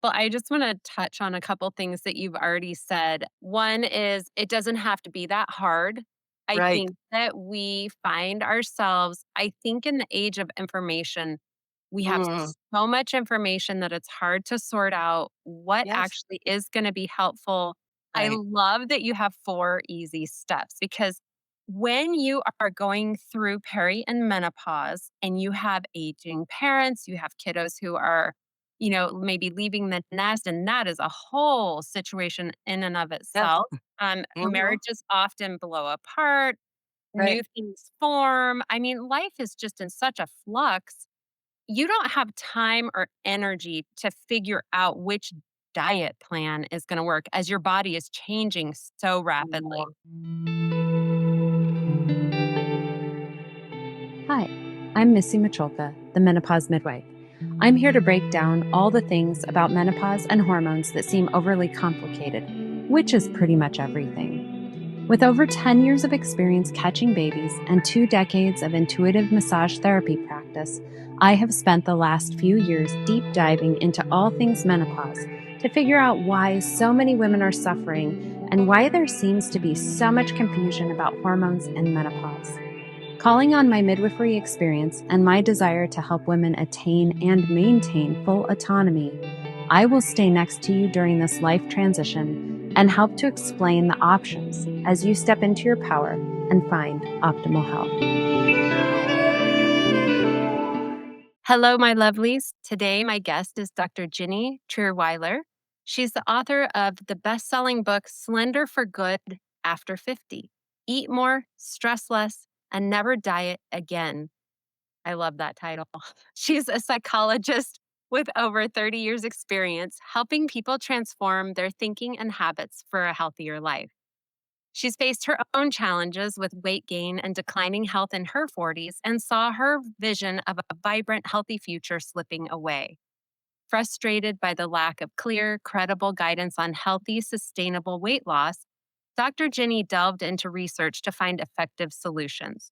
Well, I just want to touch on a couple things that you've already said. One is it doesn't have to be that hard. I Right. think that we find ourselves, I think in the age of information, we have Mm, so much information that it's hard to sort out what yes. actually is going to be helpful. I Right. love that you have 4 easy steps because when you are going through peri and menopause and you have aging parents, you have kiddos who are maybe leaving the nest, and that is a whole situation in and of Yes. itself. Mhm. Marriages often blow apart, Right. new things form. I mean, life is just in such a flux. You don't have time or energy to figure out which diet plan is going to work as your body is changing so rapidly. No. Hi, I'm Missy Macholka, the menopause midwife. I'm here to break down all the things about menopause and hormones that seem overly complicated, which is pretty much everything. With over 10 years of experience catching babies and 2 decades of intuitive massage therapy practice, I have spent the last few years deep diving into all things menopause to figure out why so many women are suffering and why there seems to be so much confusion about hormones and menopause. Calling on my midwifery experience and my desire to help women attain and maintain full autonomy, I will stay next to you during this life transition and help to explain the options as you step into your power and find optimal health. Hello, my lovelies. Today, my guest is Dr. Ginny Trierweiler. She's the author of the best selling book, Slender for Good After 50. Eat more, stress less, and never diet again. I love that title. She's a psychologist with over 30 years' experience helping people transform their thinking and habits for a healthier life. She's faced her own challenges with weight gain and declining health in her 40s and saw her vision of a vibrant, healthy future slipping away. Frustrated by the lack of clear, credible guidance on healthy, sustainable weight loss, Dr. Ginny delved into research to find effective solutions.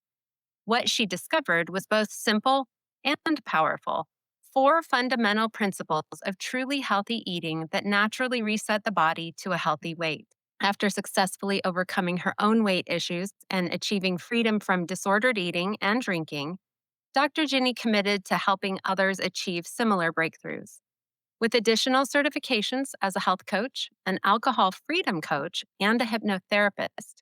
What she discovered was both simple and powerful. 4 fundamental principles of truly healthy eating that naturally reset the body to a healthy weight. After successfully overcoming her own weight issues and achieving freedom from disordered eating and drinking, Dr. Ginny committed to helping others achieve similar breakthroughs. With additional certifications as a health coach, an alcohol freedom coach, and a hypnotherapist,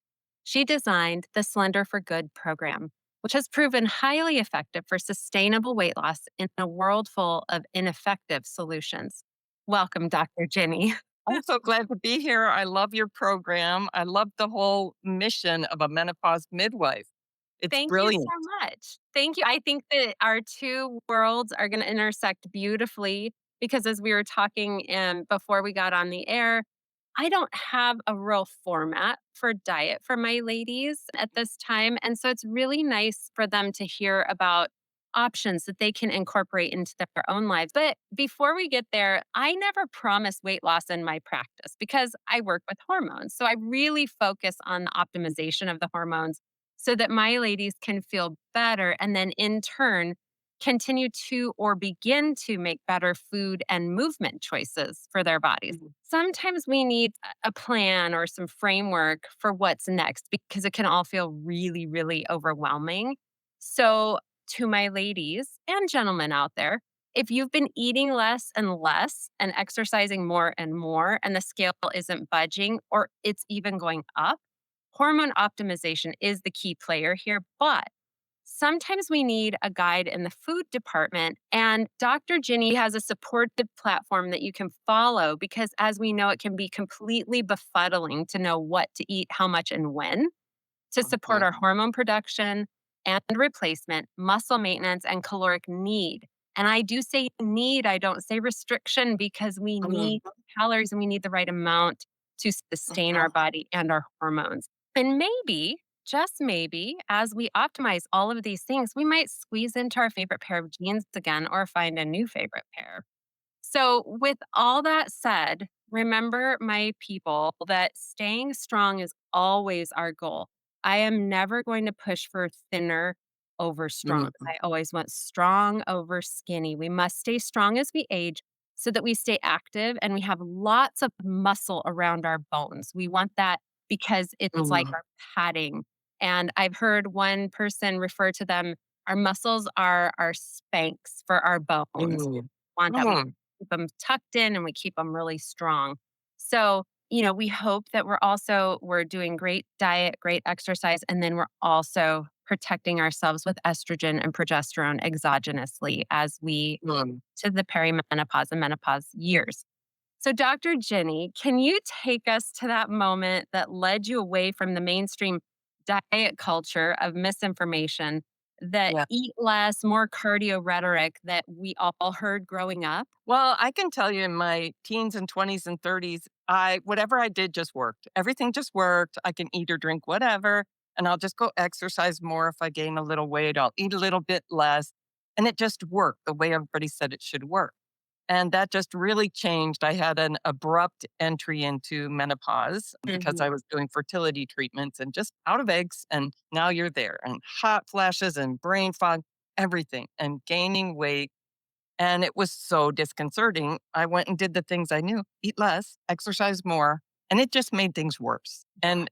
she designed the Slender for Good program, which has proven highly effective for sustainable weight loss in a world full of ineffective solutions. Welcome, Dr. Ginny. I'm so glad to be here. I love your program. I love the whole mission of a menopause midwife. It's Thank you so brilliant. much. Thank you. I think that our two worlds are going to intersect beautifully because, as we were talking before we got on the air, I don't have a real format for diet for my ladies at this time. And so it's really nice for them to hear about options that they can incorporate into their own lives. But before we get there, I never promise weight loss in my practice because I work with hormones. So I really focus on the optimization of the hormones so that my ladies can feel better and then in turn continue to or begin to make better food and movement choices for their bodies. Mhm. Sometimes we need a plan or some framework for what's next because it can all feel really, really overwhelming. So, to my ladies and gentlemen out there, if you've been eating less and less and exercising more and more, and the scale isn't budging or it's even going up, hormone optimization is the key player here. But sometimes we need a guide in the food department, and Dr. Ginny has a supportive platform that you can follow because, as we know, it can be completely befuddling to know what to eat, how much, and when to support Mhm. our hormone production and replacement, muscle maintenance, and caloric need. And I do say need, I don't say restriction because we Mhm. need calories and we need the right amount to sustain our Mhm. body and our hormones. And maybe, just maybe, as we optimize all of these things, we might squeeze into our favorite pair of jeans again or find a new favorite pair. So, with all that said, remember, my people, that staying strong is always our goal. I am never going to push for thinner over strong. Mhm. I always want strong over skinny. We must stay strong as we age so that we stay active and we have lots of muscle around our bones. We want that because it's like Mm, our padding. And I've heard one person refer to them, our muscles are our spanks for our bones. mm, Want that we mm, keep them tucked in and we keep them really strong. So, we hope that we're doing great diet, great exercise, and then we're also protecting ourselves with estrogen and progesterone exogenously as we mm. to the perimenopause and menopause years. So, Dr. Jenny, can you take us to that moment that led you away from the mainstream diet culture of misinformation, that Yeah. eat less, more cardio rhetoric that we all heard growing up? Well, I can tell you in my teens and 20s and 30s, whatever I did just worked. Everything just worked. I can eat or drink whatever, and I'll just go exercise more if I gain a little weight. I'll eat a little bit less. And it just worked the way everybody said it should work. And that just really changed. I had an abrupt entry into menopause because I Mhm. was doing fertility treatments and just out of eggs. And now you're there, and hot flashes and brain fog, everything, and gaining weight. And it was so disconcerting. I went and did the things I knew: eat less, exercise more. And it just made things worse. And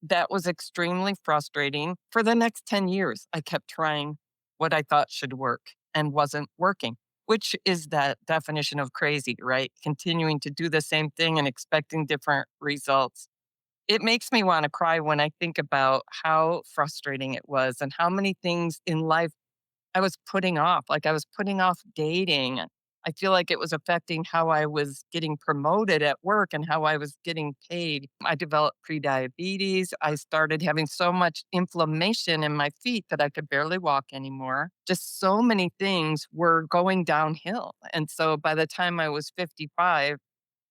that was extremely frustrating. For the next 10 years, I kept trying what I thought should work and wasn't working, which is that definition of crazy, right? Continuing to do the same thing and expecting different results. It makes me want to cry when I think about how frustrating it was and how many things in life I was putting off. Like, I was putting off dating. I feel like it was affecting how I was getting promoted at work and how I was getting paid. I developed prediabetes. I started having so much inflammation in my feet that I could barely walk anymore. Just so many things were going downhill. And so by the time I was 55,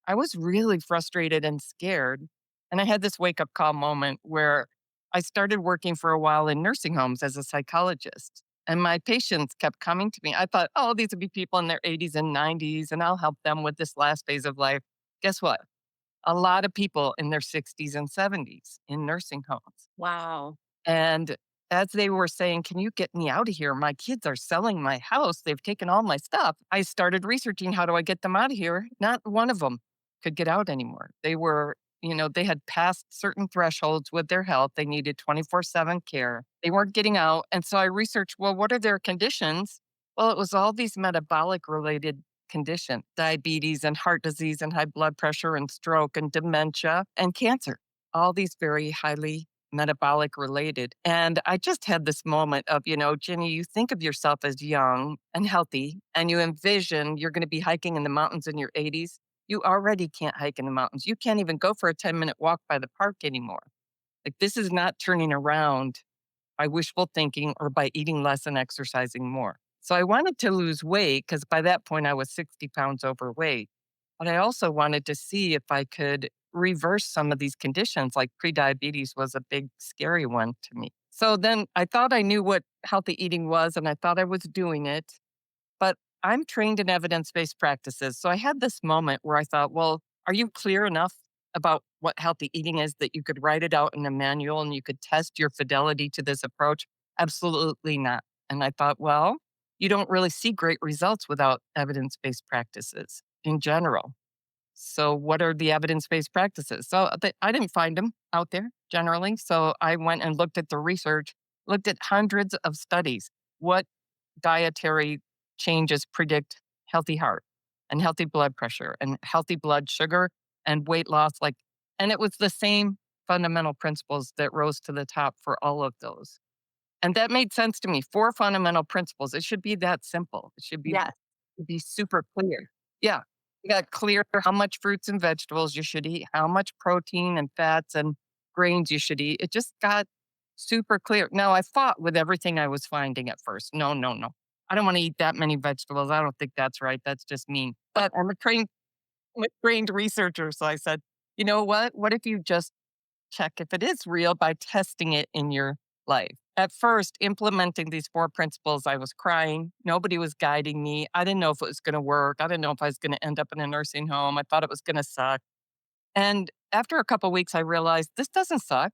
I was really frustrated and scared. And I had this wake up call moment where I started working for a while in nursing homes as a psychologist. And my patients kept coming to me. I thought, oh, these would be people in their 80s and 90s, and I'll help them with this last phase of life. Guess what? A lot of people in their 60s and 70s in nursing homes. Wow. And as they were saying, "Can you get me out of here? My kids are selling my house. They've taken all my stuff." I started researching, how do I get them out of here? Not one of them could get out anymore. They were, they had passed certain thresholds with their health. They needed 24/7 care. They weren't getting out. And so I researched, well, what are their conditions? Well, it was all these metabolic related conditions: diabetes and heart disease and high blood pressure and stroke and dementia and cancer. All these very highly metabolic related. And I just had this moment of, Ginny, you think of yourself as young and healthy, and you envision you're going to be hiking in the mountains in your 80s. You already can't hike in the mountains. You can't even go for a 10-minute walk by the park anymore. Like, this is not turning around by wishful thinking or by eating less and exercising more. So I wanted to lose weight because by that point I was 60 pounds overweight. But I also wanted to see if I could reverse some of these conditions, like prediabetes was a big, scary one to me. So then I thought I knew what healthy eating was and I thought I was doing it. But I'm trained in evidence based practices. So I had this moment where I thought, well, are you clear enough about what healthy eating is that you could write it out in a manual and you could test your fidelity to this approach? Absolutely not. And I thought, well, you don't really see great results without evidence based practices in general. So, what are the evidence based practices? So, I didn't find them out there generally. So, I went and looked at the research, looked at hundreds of studies. What dietary changes predict healthy heart and healthy blood pressure and healthy blood sugar and weight loss? And it was the same fundamental principles that rose to the top for all of those. And that made sense to me. Four fundamental principles. It should be that simple. It should Yes. be super clear. Yeah. You got clear how much fruits and vegetables you should eat, how much protein and fats and grains you should eat. It just got super clear. Now, I fought with everything I was finding at first. No, no, no. I don't want to eat that many vegetables. I don't think that's right. That's just mean. But I'm a trained researcher. So I said, you know what? What if you just check if it is real by testing it in your life? At first, implementing these four principles, I was crying. Nobody was guiding me. I didn't know if it was going to work. I didn't know if I was going to end up in a nursing home. I thought it was going to suck. And after a couple weeks, I realized this doesn't suck.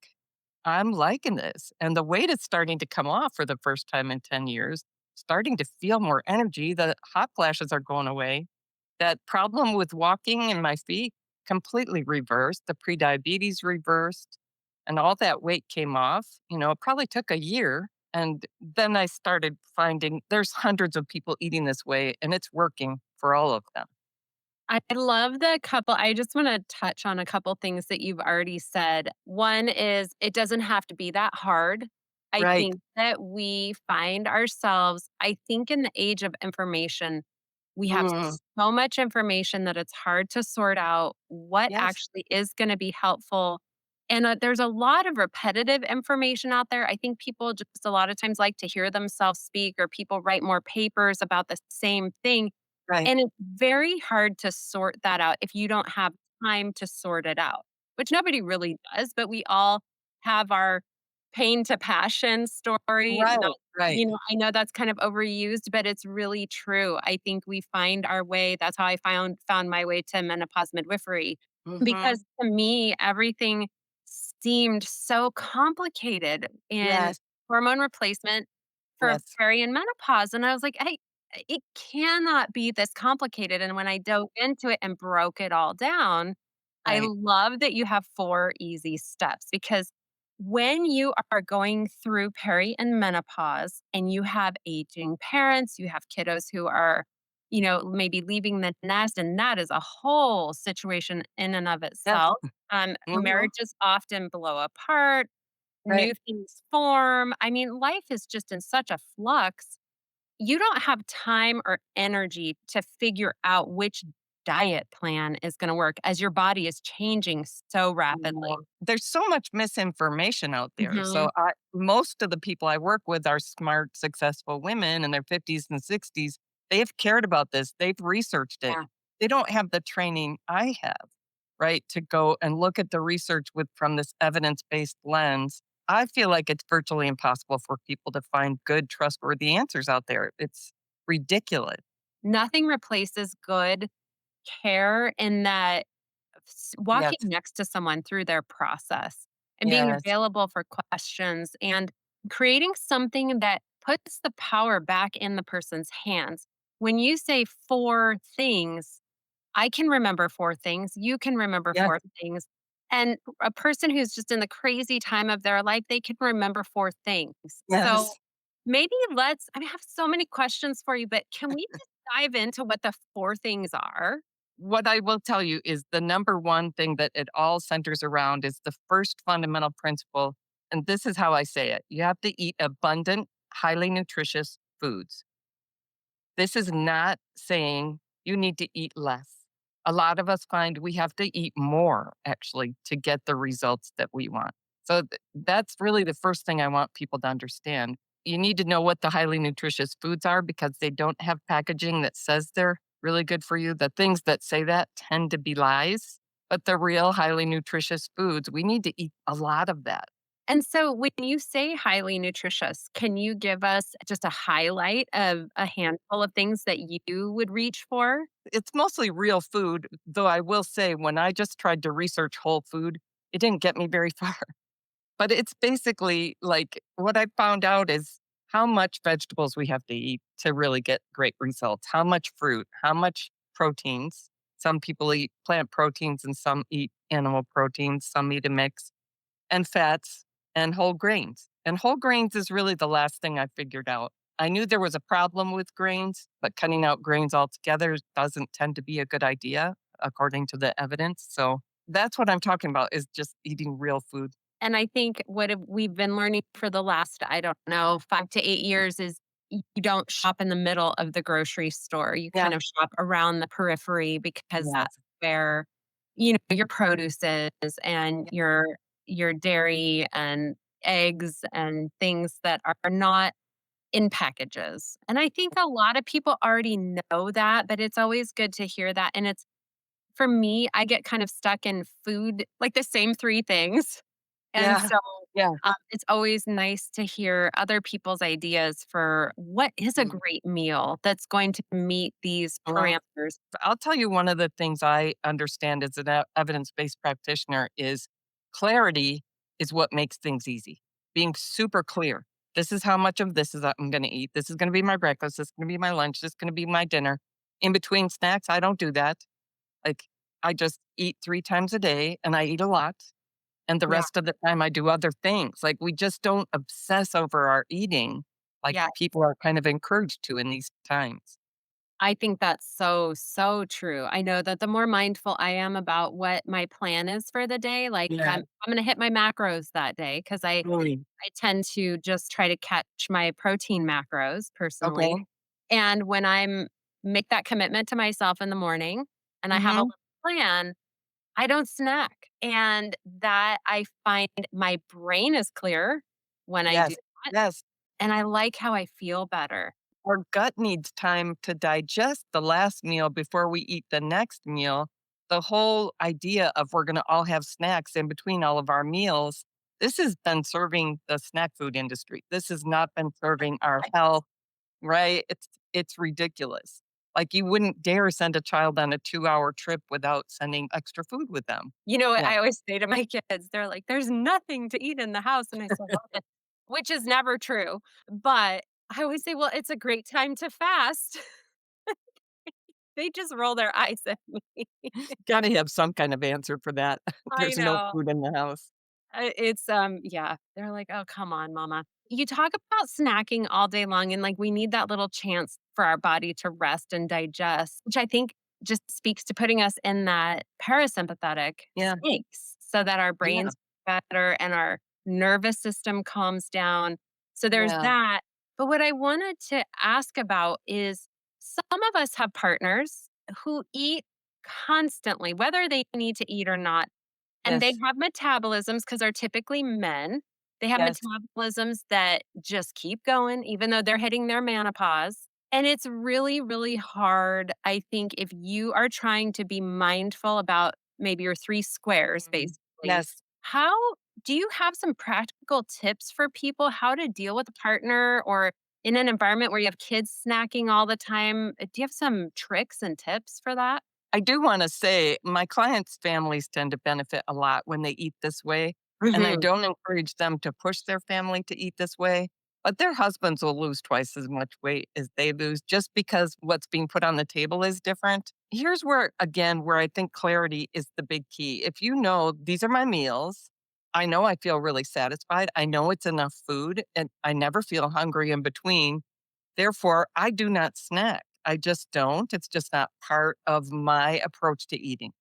I'm liking this. And the weight is starting to come off for the first time in 10 years, starting to feel more energy. The hot flashes are going away. That problem with walking and my feet completely reversed, the prediabetes reversed, and all that weight came off. It probably took a year, and then I started finding there's hundreds of people eating this way, and it's working for all of them. I love the couple I just wanna touch on a couple things that you've already said. One is it doesn't have to be that hard. I Right. think that we find ourselves I think in the age of information, we have Mm. so much information that it's hard to sort out what Yes. actually is gonna be helpful, and, there's a lot of repetitive information out there. I think people just a lot of times like to hear themselves speak or people write more papers about the same thing, Right. and it's very hard to sort that out if you don't have time to sort it out, which nobody really does, but we all have our pain to passion story. Right. Not Right. I know that's kind of overused, but it's really true. I think we find our way that's how I found my way to menopause midwifery, because Mhm. to me, everything seemed so complicated in Yes. hormone replacement for Yes. peri and menopause, and I was like, "Hey, it cannot be this complicated," and when I dove into it and broke it all down, I Right. love that you have 4 easy steps because when you are going through peri and menopause and you have aging parents, you have kiddos who are, maybe leaving the nest, and that is a whole situation in and of Yes. itself. Mhm. Marriages often blow apart, Right. new things form. I mean, life is just in such a flux you don't have time or energy to figure out which diet plan is gonna work as your body is changing so rapidly. Well, there's so much misinformation out there. Mhm. Most of the people I work with are smart, successful women in their 50s and 60s. They've cared about this. They've researched it. Yeah. They don't have the training I have, right? To go and look at the research from this evidence-based lens. I feel like it's virtually impossible for people to find good, trustworthy answers out there. It's ridiculous. Nothing replaces good care in that Yes. walking next to someone through their process and being Yes. available for questions and creating something that puts the power back in the person's hands. When you say 4 things, I can remember 4 things, you can remember Yes. 4 things, and a person who's just in the crazy time of their life, they can remember 4 things. So, Yes. maybe I have so many questions for you, but can we just dive into what the 4 things are? What I will tell you is the number one thing that it all centers around is the first fundamental principle. And this is how I say it: you have to eat abundant, highly nutritious foods. This is not saying you need to eat less. A lot of us find we have to eat more actually to get the results that we want. That's really the first thing I want people to understand. You need to know what the highly nutritious foods are because they don't have packaging that says they're really good for you. The things that say that tend to be lies, but the real highly nutritious foods, we need to eat a lot of that. And so when you say highly nutritious, can you give us just a highlight of a handful of things that you would reach for? It's mostly real food, though I will say when I just tried to research whole food, it didn't get me very far. But it's basically like what I found out is how much vegetables we have to eat to really get great results, how much fruit, how much proteins. Some people eat plant proteins and some eat animal proteins, some eat a mix, and fats and whole grains. And whole grains is really the last thing I figured out. I knew there was a problem with grains, but cutting out grains altogether doesn't tend to be a good idea according to the evidence. So that's what I'm talking about is just eating real food. And I think we've been learning for the last, I don't know, 5 to 8 years is you don't shop in the middle of the grocery store. You kind Yes. of shop around the periphery because that's Yes. where, your produce is and Yeah. your dairy and eggs and things that are not in packages. And I think a lot of people already know that, but it's always good to hear that. And it's for me, I get kind of stuck in food, like the same 3 things. And Yeah. so, Yeah. it's always nice to hear other people's ideas for what is a Mm. great meal that's going to meet these Well, parameters. I'll tell you one of the things I understand as an evidence-based practitioner is clarity is what makes things easy. Being super clear. This is how much of this is I'm going to eat. This is going to be my breakfast. This is going to be my lunch. This is going to be my dinner. In between snacks, I don't do that. Like, I just eat 3 times a day, and I eat a lot, and the Yeah. rest of the time I do other things. Like, we just don't obsess over our eating like Yeah. people are kind of encouraged to in these times. I think that's so, so true. I know that the more mindful I am about what my plan is for the day, like Yeah. I'm gonna hit my macros that day because Really. I tend to just try to catch my protein macros personally. Okay. And when I'm make that commitment to myself in the morning and I have a Mhm. little plan, I don't snack. And that I find my brain is clear when I do Yes. that, Yes. and I like how I feel better. Our gut needs time to digest the last meal before we eat the next meal. The whole idea of we're going to all have snacks in between all of our meals, this has been serving the snack food industry. This has not been serving our health, right? It's ridiculous. Like you wouldn't dare send a child on a 2-hour trip without sending extra food with them. You know what Yeah. I always say to my kids? They're like, "There's nothing to eat in the house," and I said, "Well," which is never true, but I always say, "Well, it's a great time to fast." They just roll their eyes at me. Gotta have some kind of answer for that. I There's no know. food in the house. It's, yeah. They're like, "Oh, come on, mama." You talk about snacking all day long, and, like, we need that little chance for our body to rest and digest, which I think just speaks to putting us in that parasympathetic Yeah. space so that our Yeah. brains better and our nervous system calms down. So there's Yeah. that. But what I wanted to ask about is some of us have partners who eat constantly, whether they need to eat or not, and they Yes. have metabolisms because 'cause they're typically men. They have Yes. metabolisms that just keep going even though they're hitting their menopause, and it's really, really hard, I think, if you are trying to be mindful about maybe your 3 squares, Mhm. basically. Yes. How do you have some practical tips for people how to deal with a partner or in an environment where you have kids snacking all the time? Do you have some tricks and tips for that? I do wanna say my clients' families tend to benefit a lot when they eat this way, and I Mhm. don't encourage them to push their family to eat this way, but their husbands will lose twice as much weight as they lose just because what's being put on the table is different. Here's where, again, where I think clarity is the big key. If you know, "These are my meals. I know I feel really satisfied. I know it's enough food, and I never feel hungry in between. Therefore, I do not snack. I just don't. It's just not part of my approach to eating."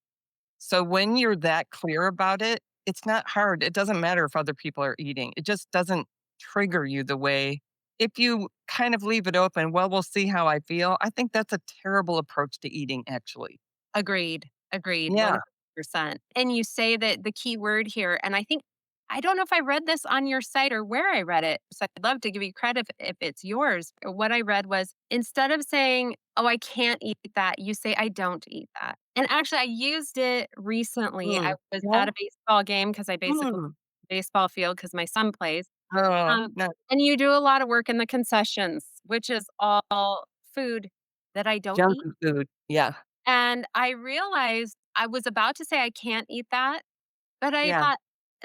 So when you're that clear about it, it's not hard. It doesn't matter if other people are eating. It just doesn't trigger you the way if you kind of leave it open, well, we'll see how I feel. I think that's a terrible approach to eating, actually. Agreed, agreed, Yeah. 100%. And you say that the key word here, and I think I don't know if I read this on your site or where I read it, so I'd love to give you credit if it's yours. What I read was instead of saying, "Oh, I can't eat that," you say, "I don't eat that." And actually, I used it recently. I Mm. was Yeah. at a baseball game because I basically Mm. baseball field because my son plays. Oh, Um, no, and you do a lot of work in the concessions, which is all food that I don't junk eat. food. Yeah. And I realized I was about to say I can't eat that, but I Yeah. thought,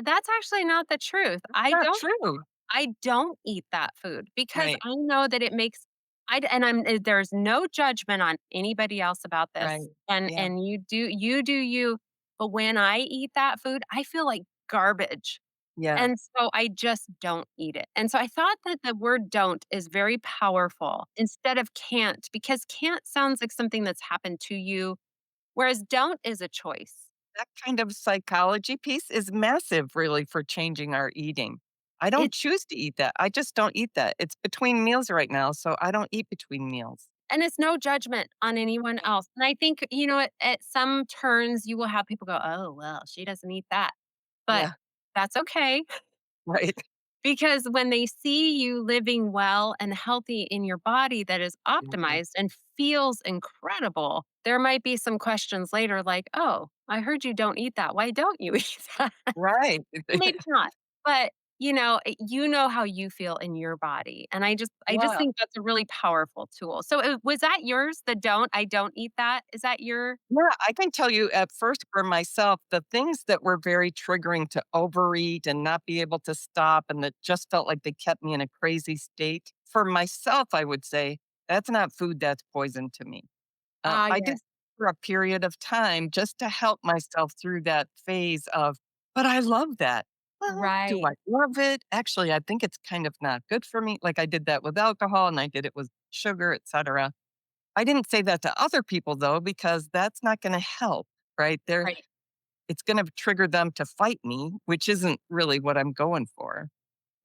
that's actually not the truth. Not true. I don't eat that food because Right. I know that it makes I d and I'm there's no judgment on anybody else about Right. this, Yeah. and you do you, but when I eat that food, I feel like garbage, Yeah. and so I just don't eat it, and so I thought that the word "don't" is very powerful instead of "can't," because "can't" sounds like something that's happened to you, whereas "don't" is a choice. That kind of psychology piece is massive, really, for changing our eating. I don't It choose to eat that. I just don't eat that. It's between meals right now, so I don't eat between meals. and it's no judgment on anyone else, and I think, at some turns, you will have people go, "Oh, well, she doesn't eat that," but Yeah, that's okay right. because when they see you living well and healthy in your body that is Mhm. optimized and feels incredible, there might be some questions later like, "Oh, I heard you don't eat that. Why don't you eat that?" Right. Maybe not, but, you know how you feel in your body, and I just Yeah. think that's a really powerful tool. So, was that yours? The "I don't eat that"? Is that your Yeah, I can tell you at first for myself, the things that were very triggering to overeat and not be able to stop, and that just felt like they kept me in a crazy state. For myself, I would say that's not food, that's poison to me. Ah, I did yes. for a period of time just to help myself through that phase of, but I love that. Well, do Right, I love it? Actually, I think it's kind of not good for me. Like I did that with alcohol and I did it with sugar, etc. I didn't say that to other people though, because that's not going to help, right? right, It's going to trigger them to fight me, which isn't really what I'm going for.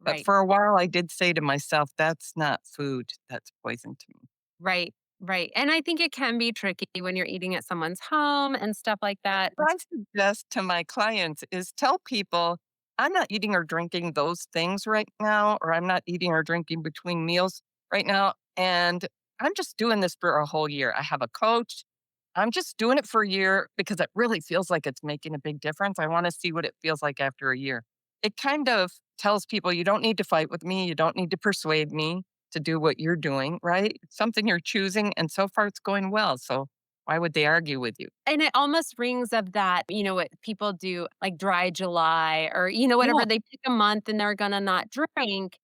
But right, for a while, I did say to myself, that's not food, that's poison to me. right, right. And I think it can be tricky when you're eating at someone's home and stuff like that. What I suggest to my clients is tell people, I'm not eating or drinking those things right now, or I'm not eating or drinking between meals right now. And I'm just doing this for a whole year. I have a coach. I'm just doing it for a year because it really feels like it's making a big difference. I want to see what it feels like after a year. It kind of tells people you don't need to fight with me. You don't need to persuade me to do what you're doing, right? It's something you're choosing. And so far it's going well. So why would they argue with you? And it almost rings of that, what people do, like dry July or, Yeah. whatever. They pick a month and they're gonna not drink.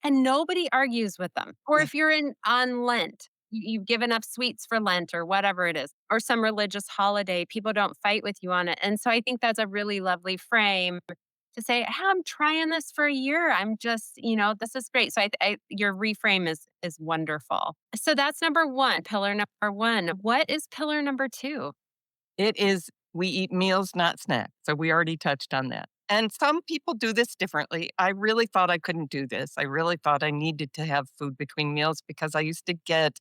And nobody argues with them. Or Yeah. if you're in on Lent, you've given up sweets for Lent or whatever it is, or some religious holiday, people don't fight with you on it. And so I think that's a really lovely frame to say, "Hey, I'm trying this for a year. I'm just, this is great." So your reframe is wonderful. So that's number one, pillar number one. What is pillar number two? It is we eat meals, not snacks. So we already touched on that. And some people do this differently. I really thought I couldn't do this. I really thought I needed to have food between meals because I used to get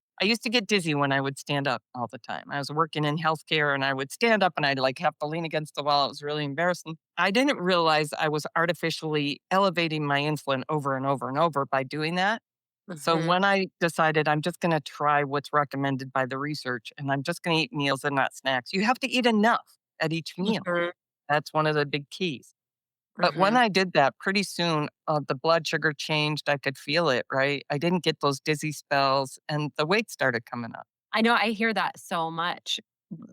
dizzy when I would stand up all the time. I was working in healthcare and I would stand up and I'd like have to lean against the wall. It was really embarrassing. I didn't realize I was artificially elevating my insulin over and over and over by doing that. So Mhm, when I decided I'm just going to try what's recommended by the research and I'm just going to eat meals and not snacks, you have to eat enough at each meal. mhm, That's one of the big keys. But when mhm. I did that, pretty soon the blood sugar changed. I could feel it, right? I didn't get those dizzy spells and the weight started coming up. I know I hear that so much.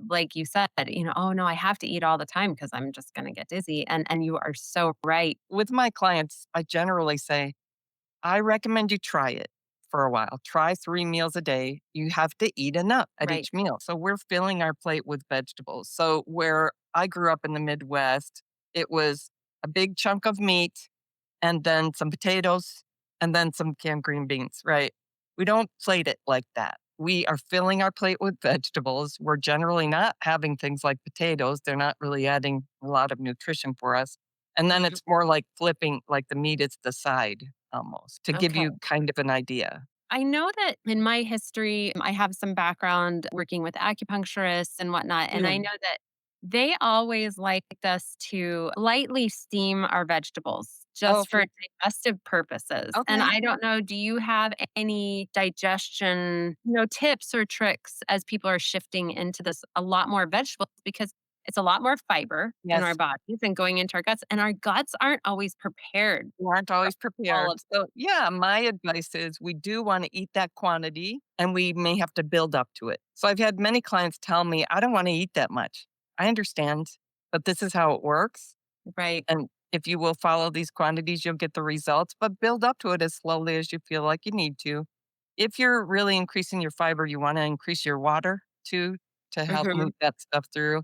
Like you said, "Oh, no, I have to eat all the time because I'm just gonna get dizzy." And you are so right. With my clients, I generally say, I recommend you try it for a while. Try 3 meals a day. You have to eat enough at Right. each meal. So we're filling our plate with vegetables. So where I grew up in the Midwest, it was a big chunk of meat and then some potatoes and then some canned green beans, right? We don't plate it like that. We are filling our plate with vegetables. We're generally not having things like potatoes. They're not really adding a lot of nutrition for us. And then Mhm. it's more like flipping, like the meat is the side almost to give Okay. you kind of an idea. I know that in my history, I have some background working with acupuncturists and whatnot, and I Mm. know that they always liked us to lightly steam our vegetables Oh, just for digestive purposes. And okay. I don't know, do you have any digestion, tips or tricks as people are shifting into this a lot more vegetables because it's a lot more fiber in our Yes. bodies and going into our guts, and our guts aren't always prepared You aren't for always all prepared. of So, yeah, my advice is we do want to eat that quantity and we may have to build up to it. So, I've had many clients tell me, I don't want to eat that much. I understand, but this is how it works. right. And if you will follow these quantities, you'll get the results, but build up to it as slowly as you feel like you need to. If you're really increasing your fiber, you want to increase your water too to help Mhm. move that stuff through.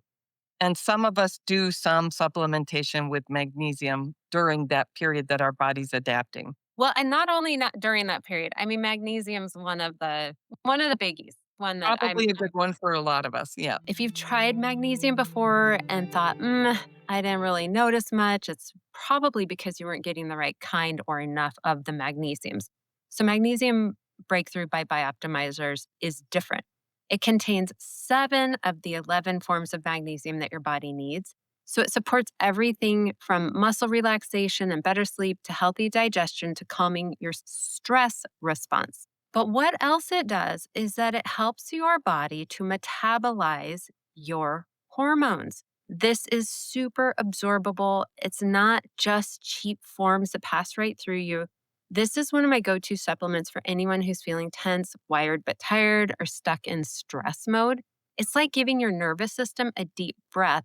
And some of us do some supplementation with magnesium during that period that our body's adapting. Well, and not only not during that period. I mean, magnesium's one of the biggies, one that Probably a good one for a lot of us. Yeah. if you've tried magnesium before and thought, I didn't really notice much, it's probably because you weren't getting the right kind or enough of the magnesiums. So, magnesium breakthrough by Bioptimizers is different. It contains 7 of the 11 forms of magnesium that your body needs. So, it supports everything from muscle relaxation and better sleep to healthy digestion to calming your stress response. But what else it does is that it helps your body to metabolize your hormones. This is super absorbable. It's not just cheap forms that pass right through you. This is one of my go to supplements for anyone who's feeling tense, wired but tired, or stuck in stress mode. It's like giving your nervous system a deep breath,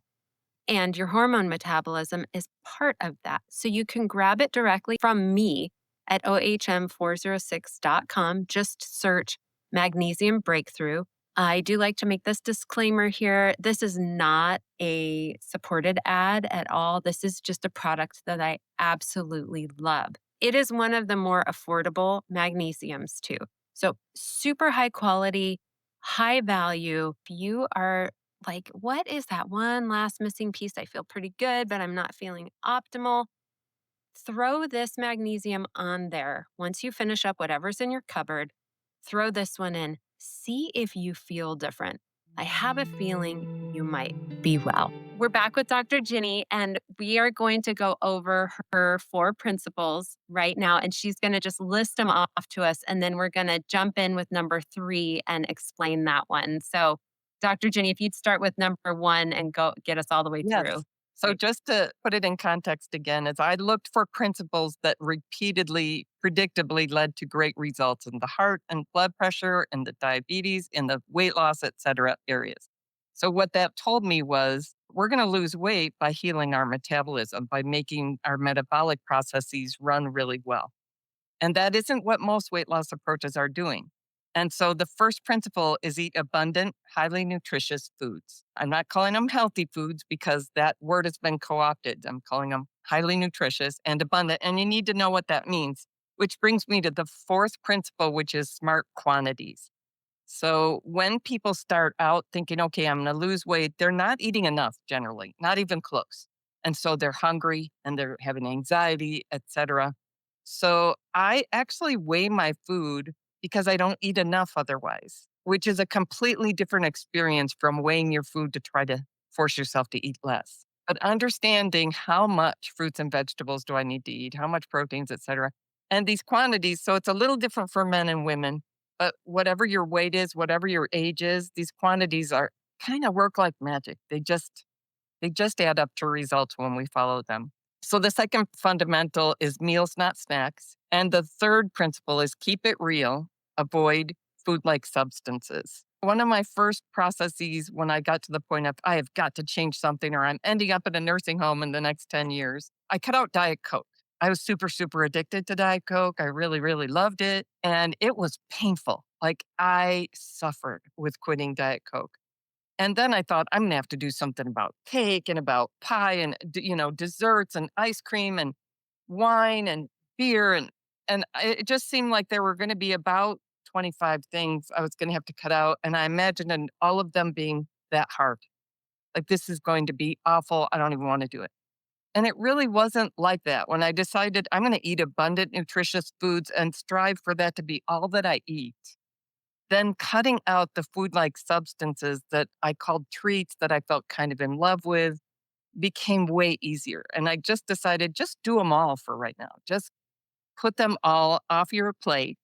and your hormone metabolism is part of that. So you can grab it directly from me at ohm406.com. Just search magnesium breakthrough. I do like to make this disclaimer here. This is not a supported ad at all. This is just a product that I absolutely love. It is one of the more affordable magnesiums, too. So, super high quality, high value. If you are like, what is that one last missing piece? I feel pretty good, but I'm not feeling optimal. Throw this magnesium on there. Once you finish up whatever's in your cupboard, throw this one in. See if you feel different. I have a feeling you might be well. We're back with Dr. Ginny, and we are going to go over her 4 principles right now. And she's going to just list them off to us. And then we're going to jump in with number 3 and explain that one. So, Dr. Ginny, if you'd start with number 1 and go get us all the way through. Yes. So Great. just to put it in context again, as I looked for principles that repeatedly, predictably led to great results in the heart and blood pressure and the diabetes and the weight loss, et cetera, areas. So what that told me was we're going to lose weight by healing our metabolism, by making our metabolic processes run really well. And that isn't what most weight loss approaches are doing. And so the first principle is eat abundant, highly nutritious foods. I'm not calling them healthy foods because that word has been co opted. I'm calling them highly nutritious and abundant. And you need to know what that means, which brings me to the fourth principle, which is smart quantities. So when people start out thinking, okay, I'm going to lose weight, they're not eating enough generally, not even close. And so they're hungry and they're having anxiety, etc. So I actually weigh my food because I don't eat enough otherwise, which is a completely different experience from weighing your food to try to force yourself to eat less. But understanding how much fruits and vegetables do I need to eat, how much proteins, etc. And these quantities, so it's a little different for men and women, but whatever your weight is, whatever your age is, these quantities are kind of work like magic. They just add up to results when we follow them. So the second fundamental is meals, not snacks. And the third principle is keep it real, avoid food like substances. One of my first processes when I got to the point of I have got to change something or I'm ending up in a nursing home in the next 10 years, I cut out Diet Coke. I was super, super addicted to Diet Coke. I really, really loved it. And it was painful. Like I suffered with quitting Diet Coke. And then I thought, I'm gonna have to do something about cake and about pie and desserts and ice cream and wine and beer it just seemed like there were gonna be about 25 things I was gonna have to cut out. And I imagined all of them being that hard. Like this is going to be awful. I don't even want to do it. And it really wasn't like that. When I decided I'm gonna eat abundant, nutritious foods and strive for that to be all that I eat, then cutting out the food-like substances that I called treats that I felt kind of in love with became way easier. And I just decided, just do them all for right now. Just put them all off your plate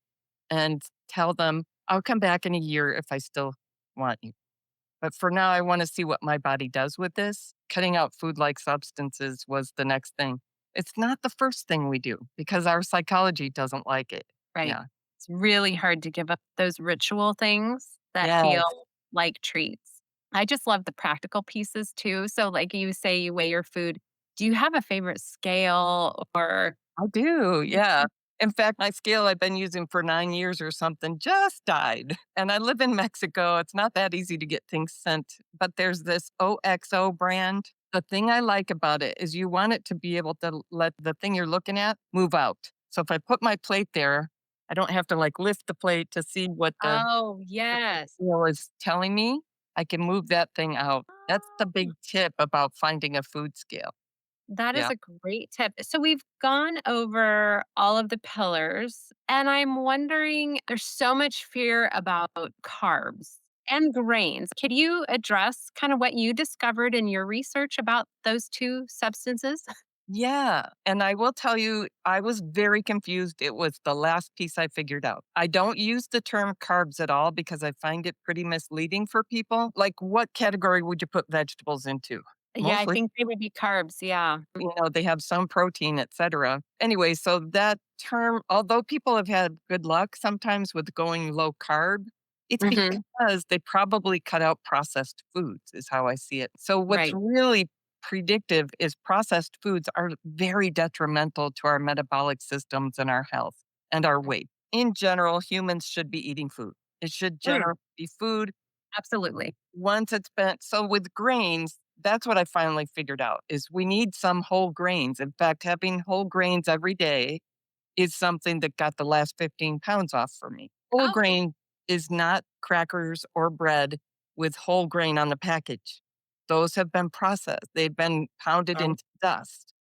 and tell them, I'll come back in a year if I still want you. But for now, I want to see what my body does with this. Cutting out food-like substances was the next thing. It's not the first thing we do because our psychology doesn't like it. Right. Yeah. It's really hard to give up those ritual things that feel Yes, like treats. I just love the practical pieces too. So, like you say, you weigh your food. Do you have a favorite scale or I do, yeah. Mhm. In fact, my scale I've been using for 9 years or something just died, and I live in Mexico. It's not that easy to get things sent, but there's this OXO brand. The thing I like about it is you want it to be able to let the thing you're looking at move out. So if I put my plate there, I don't have to, like, lift the plate to see Oh, what the yes. scale is telling me. I can move that thing out. That's the Oh, big tip about finding a food scale. that is Yeah. a great tip. So, we've gone over all of the pillars, and I'm wondering there's so much fear about carbs and grains. Could you address kind of what you discovered in your research about those 2 substances? Yeah. And I will tell you, I was very confused. It was the last piece I figured out. I don't use the term carbs at all because I find it pretty misleading for people. Like, what category would you put vegetables into? Yeah, I Mostly, think they would be carbs, yeah. they have some protein, et cetera. Anyway, so that term, although people have had good luck sometimes with going low carb, it's Mhm. because they probably cut out processed foods, is how I see it. So, what's Right. really predictive is processed foods are very detrimental to our metabolic systems and our health and our weight. In general, humans should be eating food. It should Mm, generally be food. Absolutely. Once it's been so with grains, that's what I finally figured out is we need some whole grains. In fact, having whole grains every day is something that got the last 15 pounds off for me. Whole Oh, grain is not crackers or bread with whole grain on the package. Those have been processed. They've been pounded oh. into dust.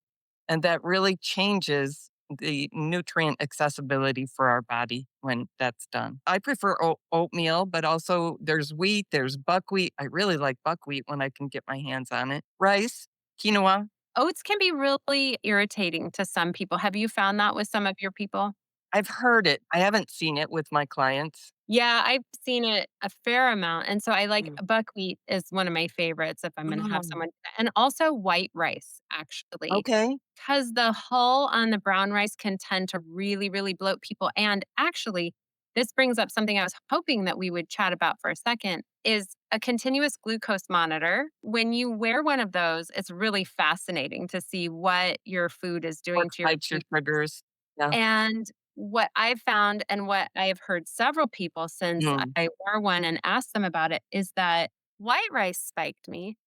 And that really changes the nutrient accessibility for our body when that's done. I prefer oatmeal, but also there's wheat, there's buckwheat. I really like buckwheat when I can get my hands on it. Rice, quinoa. Oats can be really irritating to some people. Have you found that with some of your people? I've heard it. I haven't seen it with my clients. Yeah, I've seen it a fair amount, and so I like Mm. buckwheat is one of my favorites if I'm gonna have Mm. someone and also white rice, actually, Okay. because the hull on the brown rice can tend to really, really bloat people, and actually, this brings up something I was hoping that we would chat about for a second, is a continuous glucose monitor. When you wear one of those, it's really fascinating to see what your food is What doing to your spikes your triggers? Yeah. and what I've found and what I have heard several people since Mm. I wore one and asked them about it is that white rice spiked me,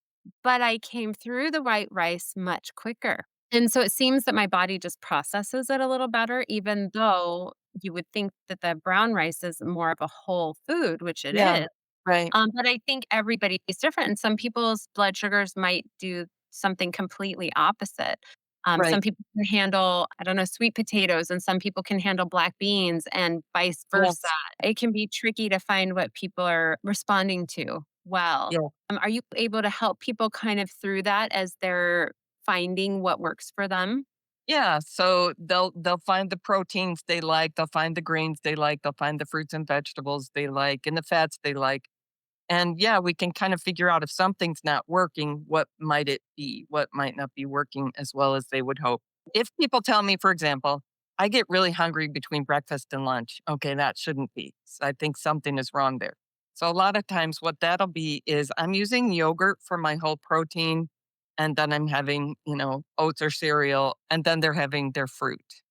but I came through the white rice much quicker. And so it seems that my body just processes it a little better, even though you would think that the brown rice is more of a whole food, which it Yeah. is. Right. But I think everybody is different, and some people's blood sugars might do something completely opposite. Some Right. people can handle, I don't know, sweet potatoes, and some people can handle black beans, and vice versa. Yes. It can be tricky to find what people are responding to well. Yeah. Are you able to help people kind of through that as they're finding what works for them? Yeah, so they'll find the proteins they like, they'll find the grains they like, they'll find the fruits and vegetables they like, and the fats they like. And yeah, we can kind of figure out if something's not working, what might it be? What might not be working as well as they would hope. If people tell me, for example, I get really hungry between breakfast and lunch, okay, that shouldn't be. So I think something is wrong there. So a lot of times, what that'll be is I'm using yogurt for my whole protein, and then I'm having, oats or cereal, and then they're having their fruit.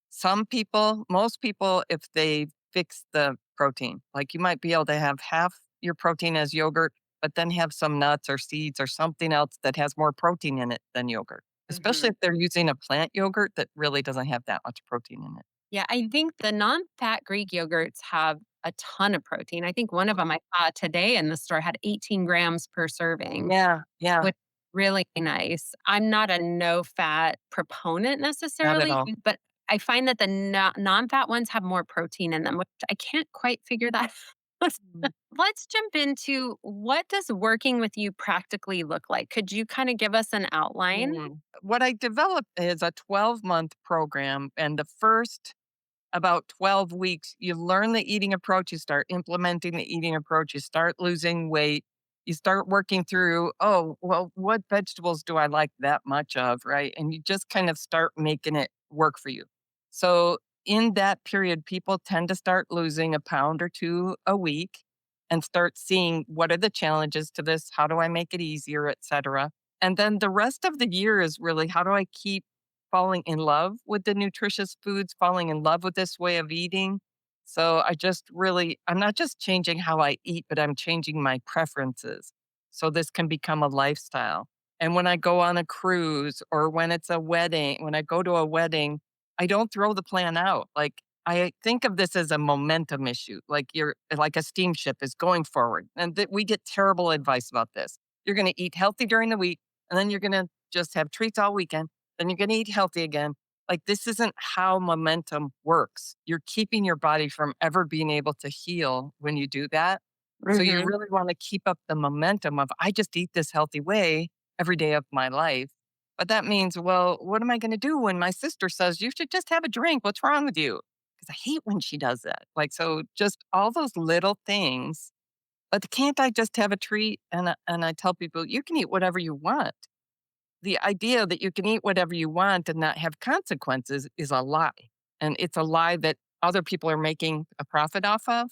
Some people, most people, if they fix the protein, like you might be able to have half your protein as yogurt, but then have some nuts or seeds or something else that has more protein in it than yogurt, especially if they're using a plant yogurt that really doesn't have that much protein in it. Yeah, I think the non-fat Greek yogurts have a ton of protein. I think one of them I saw today in the store had 18 grams per serving, Yeah, yeah, which is really nice. I'm not a no-fat proponent not at necessarily, all. but I find that the non-fat ones have more protein in them, which I can't quite figure that out. Mm. Let's jump into what does working with you practically look like? Could you kind of give us an outline? What I developed is a 12-month program, and the first about 12 weeks, you learn the eating approach, you start implementing the eating approach, you start losing weight, you start working through, oh, well, what vegetables do I like that much of, right? And you just kind of start making it work for you. So, in that period, people tend to start losing a pound or two a week and start seeing what are the challenges to this? How do I make it easier, et cetera. And then the rest of the year is really how do I keep falling in love with the nutritious foods, falling in love with this way of eating. So I'm not just changing how I eat, but I'm changing my preferences. So this can become a lifestyle. And when I go on a cruise or when it's a wedding, when I go to a wedding, I don't throw the plan out. Like I think of this as a momentum issue, like you're like a steamship is going forward. And we get terrible advice about this. You're going to eat healthy during the week, and then you're going to just have treats all weekend, then you're going to eat healthy again. Like, this isn't how momentum works. You're keeping your body from ever being able to heal when you do that. So, you Mhm. really want to keep up the momentum of, I just eat this healthy way every day of my life. But that means, well, what am I going to do when my sister says, you should just have a drink? What's wrong with you? Because I hate when she does that. Like, so just all those little things. But can't I just have a treat? And I tell people, you can eat whatever you want. The idea that you can eat whatever you want and not have consequences is a lie. And it's a lie that other people are making a profit off of.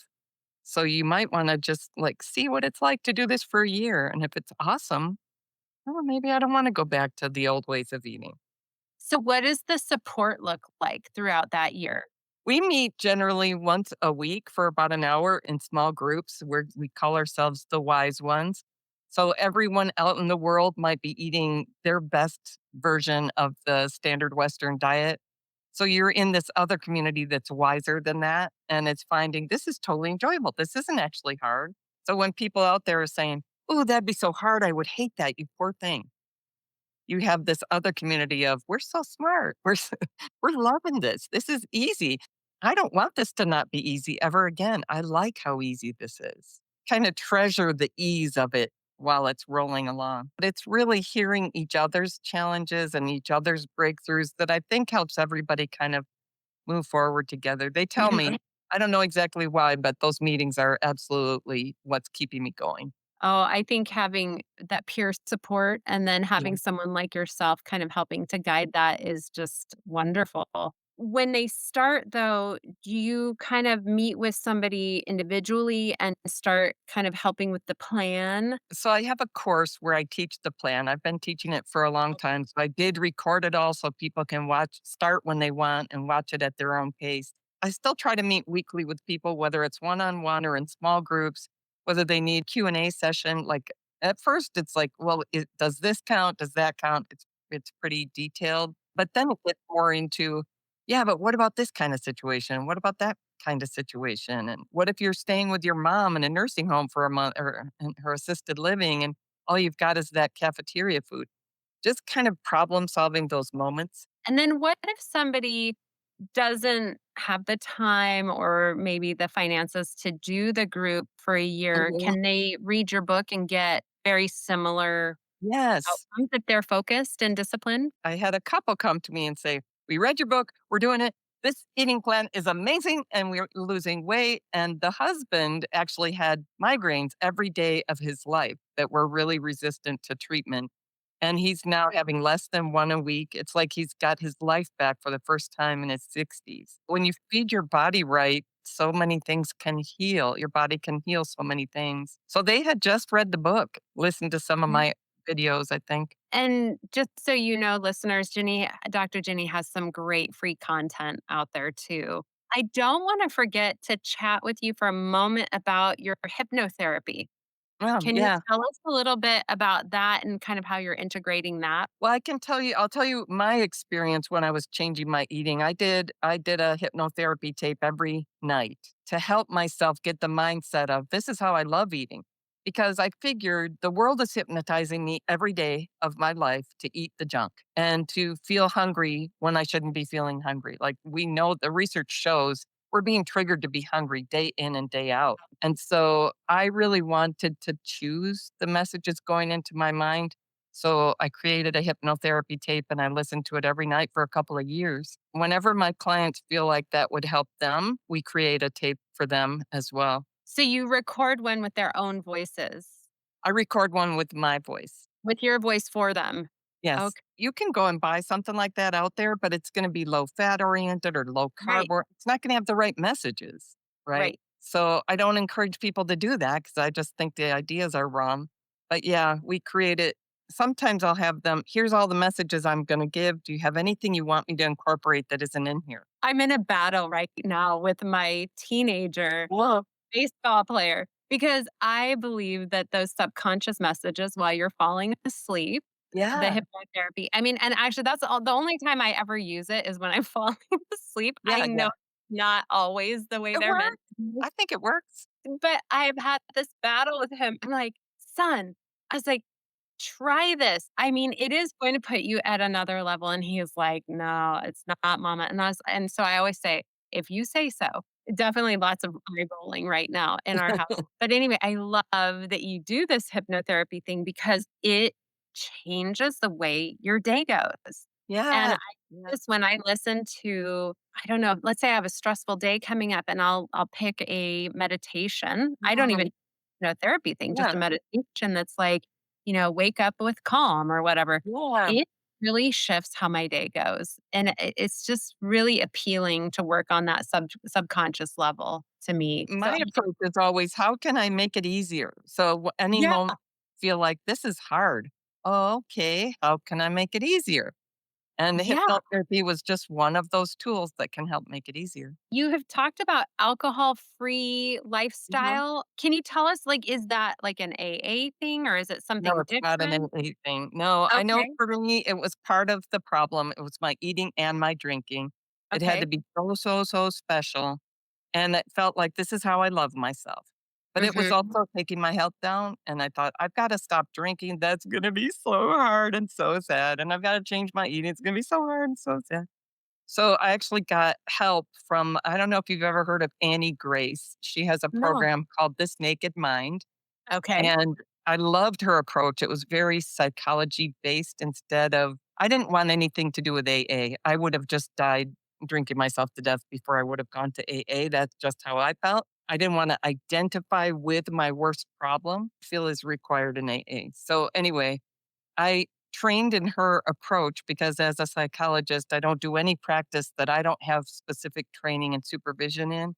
So you might want to just like see what it's like to do this for a year. And if it's awesome, well, maybe I don't want to go back to the old ways of eating. So what does the support look like throughout that year? We meet generally once a week for about an hour in small groups where we call ourselves the wise ones. So everyone out in the world might be eating their best version of the standard Western diet. So you're in this other community that's wiser than that. And it's finding this is totally enjoyable. This isn't actually hard. So when people out there are saying, oh, that'd be so hard. I would hate that, you poor thing. You have this other community of we're so smart. We're loving this. This is easy. I don't want this to not be easy ever again. I like how easy this is. Kind of treasure the ease of it while it's rolling along. But it's really hearing each other's challenges and each other's breakthroughs that I think helps everybody kind of move forward together. They tell me, I don't know exactly why, but those meetings are absolutely what's keeping me going. Oh, I think having that peer support and then Yeah. having someone like yourself kind of helping to guide that is just wonderful. When they start, though, do you kind of meet with somebody individually and start kind of helping with the plan? So I have a course where I teach the plan. I've been teaching it for a long time. So I did record it all so people can start when they want and watch it at their own pace. I still try to meet weekly with people, whether it's one-on-one or in small groups, whether they need Q&A session. Like at first it's like, well, does this count? Does that count? It's pretty detailed. But then it gets more into, yeah, but what about this kind of situation? What about that kind of situation? And what if you're staying with your mom in a nursing home for a month or in her assisted living and all you've got is that cafeteria food? Just kind of problem solving those moments. And then what if somebody doesn't have the time or maybe the finances to do the group for a year? Mhm. Can they read your book and get very similar Yes. outcomes if they're focused and disciplined? I had a couple come to me and say, we read your book, we're doing it. This eating plan is amazing and we're losing weight. And the husband actually had migraines every day of his life that were really resistant to treatment. And he's now having less than one a week. It's like he's got his life back for the first time in his 60s. When you feed your body right, so many things can heal. Your body can heal so many things. So they had just read the book, listened to some of my videos, I think. And just so you know, listeners, Dr. Ginny has some great free content out there too. I don't want to forget to chat with you for a moment about your hypnotherapy. Can you Yeah. tell us a little bit about that and kind of how you're integrating that? Well, I'll tell you my experience when I was changing my eating. I did a hypnotherapy tape every night to help myself get the mindset of this is how I love eating. Because I figured the world is hypnotizing me every day of my life to eat the junk and to feel hungry when I shouldn't be feeling hungry. Like we know the research shows we're being triggered to be hungry day in and day out. And so I really wanted to choose the messages going into my mind, so I created a hypnotherapy tape and I listened to it every night for a couple of years. Whenever my clients feel like that would help them, we create a tape for them as well. So you record one with their own voices, I record one with my voice. with your voice for them. Yes. Okay. You can go and buy something like that out there, but it's going to be low fat oriented or low carb, Right. or it's not going to have the right messages. Right. Right. So I don't encourage people to do that because I just think the ideas are wrong. But yeah, we create it. Sometimes I'll have them, here's all the messages I'm going to give. Do you have anything you want me to incorporate that isn't in here? I'm in a battle right now with my teenager Well, baseball player because I believe that those subconscious messages while you're falling asleep, the yeah. hypnotherapy, I mean, and actually the only time I ever use it is when I'm falling asleep. I Yeah. know Yeah. not always the way It they're meant works. to be, I think it works. but I've had this battle with him. I'm like, "Son," I was like, "Try this. I mean, it is going to put you at another level." And he is like, "No, it's not, mama." And so I always say, "If you say so." Definitely lots of eye rolling right now in our house. But anyway, I love that you do this hypnotherapy thing because it changes the way your day goes. And Yeah. I Yeah. just when I listen to, I don't know, let's say I have a stressful day coming up and I'll pick a meditation. I don't even Mhm. therapy thing, just Yeah. a meditation that's like, wake up with calm or whatever. Yeah. It really shifts how my day goes, and it's just really appealing to work on that subconscious level to me. So My approach is always, how can I make it easier? So any yeah, moment I feel like this is hard. Oh, okay. How can I make it easier? And the Yeah. hypnotherapy was just one of those tools that can help make it easier. You have talked about alcohol-free Mhm. lifestyle. Can you tell us, like, is that like an AA thing or is it No, something it's not an different? innate thing. No, I know Okay. for me, it was part of the problem. It was my eating and my drinking. It had to Okay. be so, so, so special. And it felt like this is how I love myself. But it was Mhm. also taking my health down. And I thought, I've got to stop drinking. That's going to be so hard and so sad. And I've got to change my eating. It's going to be so hard and so sad. So I actually got help from, I don't know if you've ever heard of Annie Grace. She has a No. program called This Naked Mind. Okay. And I loved her approach. It was very psychology based instead of, I didn't want anything to do with AA. I would have just died drinking myself to death before I would have gone to AA. That's just how I felt. I didn't want to identify with my worst problem, feel is required in AA. So, anyway, I trained in her approach because as a psychologist, I don't do any practice that I don't have specific training and supervision in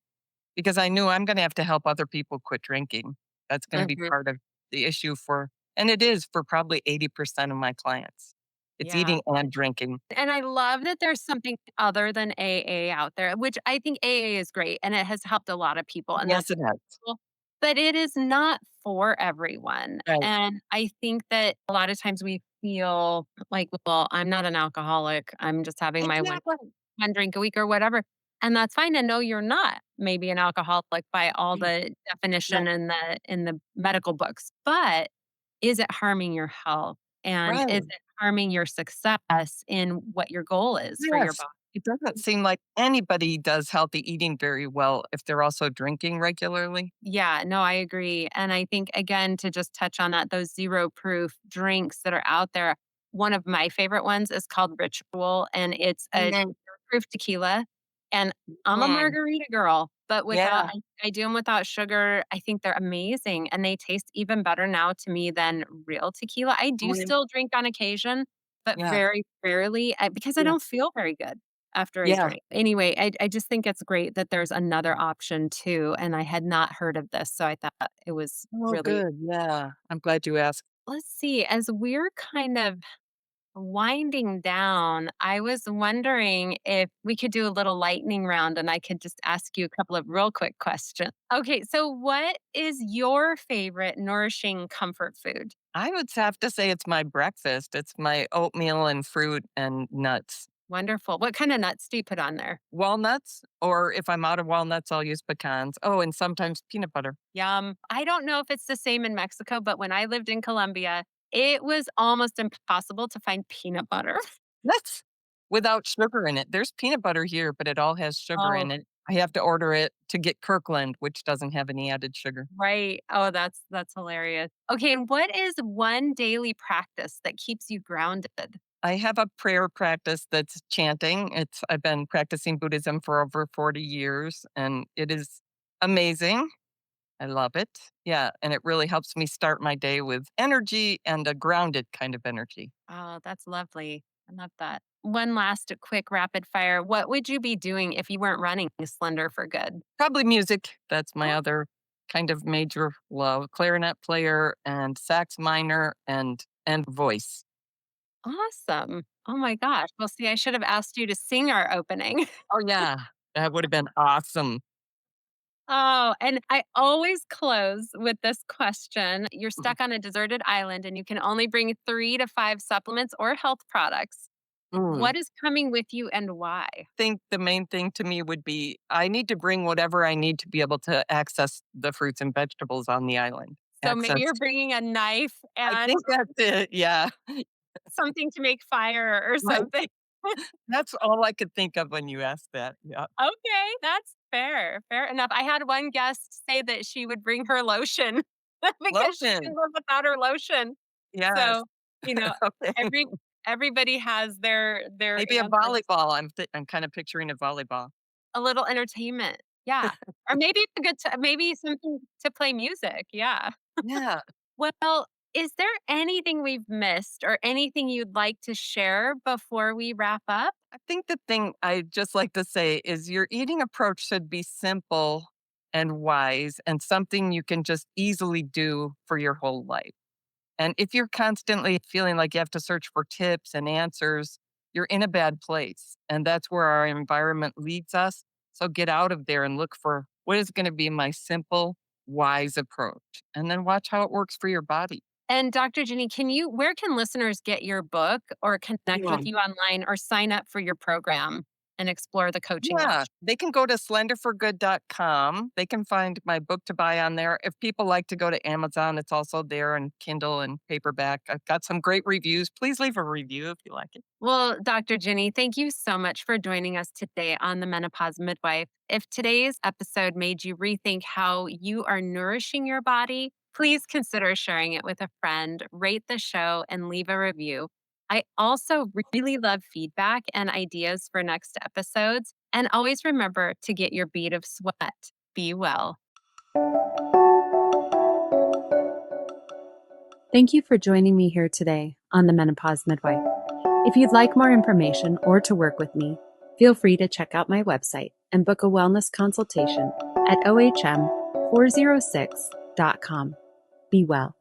because I knew I'm gonna have to help other people quit drinking. That's gonna be Mhm. part of the issue for and it is for probably 80% of my clients. It's Yeah. eating and drinking. And I love that there's something other than AA out there, which I think AA is great and it has helped a lot of people and Yes, that's it has. cool. But it is not for everyone. Right. And I think that a lot of times we feel like, well, I'm not an alcoholic. I'm just having my Exactly. one drink a week or whatever. And that's fine. And no, you're not maybe an alcoholic by all the Yeah, definition in the medical books. But is it harming your health? And is right. it harming your success in what your goal is for your Yes. body? It doesn't seem like anybody does healthy eating very well if they're also drinking regularly. Yeah, no, I agree. And I think, again, to just touch on that, those zero proof drinks that are out there, one of my favorite ones is called Ritual, and it's a zero Mhm. proof tequila. And I'm a Mm. margarita girl, but Yeah. I do them without sugar. I think they're amazing and they taste even better now to me than real tequila. I do Mm. still drink on occasion, but Yeah. very rarely because I Yeah. don't feel very good after I Yeah. drink. Anyway, I just think it's great that there's another option too, and I had not heard of this, so I thought it was Oh, really good. Yeah. I'm glad you asked. let's see, as we're kind of winding down, I was wondering if we could do a little lightning round and I could just ask you a couple of real quick questions. Okay, so what is your favorite nourishing comfort food? I would have to say it's my breakfast. It's my oatmeal and fruit and nuts. Wonderful. What kind of nuts do you put on there? Walnuts, or if I'm out of walnuts, I'll use pecans. Oh, and sometimes peanut butter. Yum. I don't know if it's the same in Mexico, but when I lived in Colombia, it was almost impossible to find peanut butter. Nuts without sugar in it. There's peanut butter here, but it all has sugar Oh, in it. I have to order it to get Kirkland, which doesn't have any added sugar. right. Oh, that's hilarious. Okay, and what is one daily practice that keeps you grounded? I have a prayer practice that's chanting. I've been practicing Buddhism for over 40 years and it is amazing. I love it. Yeah, and it really helps me start my day with energy and a grounded kind of energy. Oh, that's lovely. I love that. One last quick rapid fire. What would you be doing if you weren't running Slender for good? Probably music. That's my Oh, other kind of major love. Clarinet player and sax minor and voice. awesome. Oh my gosh. Well, see, I should have asked you to sing our opening. Oh yeah, that would have been awesome. Oh, and I always close with this question. You're Mhm. stuck on a deserted island and you can only bring 3 to 5 supplements or health products. Mm. What is coming with you and why? Think the main thing to me would be I need to bring whatever I need to be able to access the fruits and vegetables on the island. So maybe Access. you're bringing a knife I and think that's it. Yeah. something to make fire or Right. something. That's all I could think of when you asked that. Yeah. Okay, that's fair. Fair enough. I had one guest say that she would bring her lotion because she can Lotion. live without her lotion. Yes. So, you know, Okay. every everybody has their Maybe a answers. volleyball. I'm kind of picturing a volleyball. A little entertainment. Yeah. Or maybe a good t maybe something to play music. Yeah. Yeah. Well, is there anything we've missed or anything you'd like to share before we wrap up? I think the thing I just like to say is your eating approach should be simple and wise and something you can just easily do for your whole life. And if you're constantly feeling like you have to search for tips and answers, you're in a bad place. And that's where our environment leads us. So get out of there and look for what is going to be my simple, wise approach. And then watch how it works for your body. And Dr. Ginny, where can listeners get your book or connect Yeah. with you online or sign up for your program and explore the coaching Yeah, option? they can go to slenderforgood.com. They can find my book to buy on there. If people like to go to Amazon, it's also there in Kindle and paperback. I've got some great reviews. Please leave a review if you like it. Well, Dr. Ginny, thank you so much for joining us today on the Menopause Midwife. If today's episode made you rethink how you are nourishing your body, please consider sharing it with a friend, rate the show, and leave a review. I also really love feedback and ideas for next episodes. And always remember to get your bead of sweat. Be well. Thank you for joining me here today on the Menopause Midwife. If you'd like more information or to work with me, feel free to check out my website and book a wellness consultation at ohm406.com. Be well.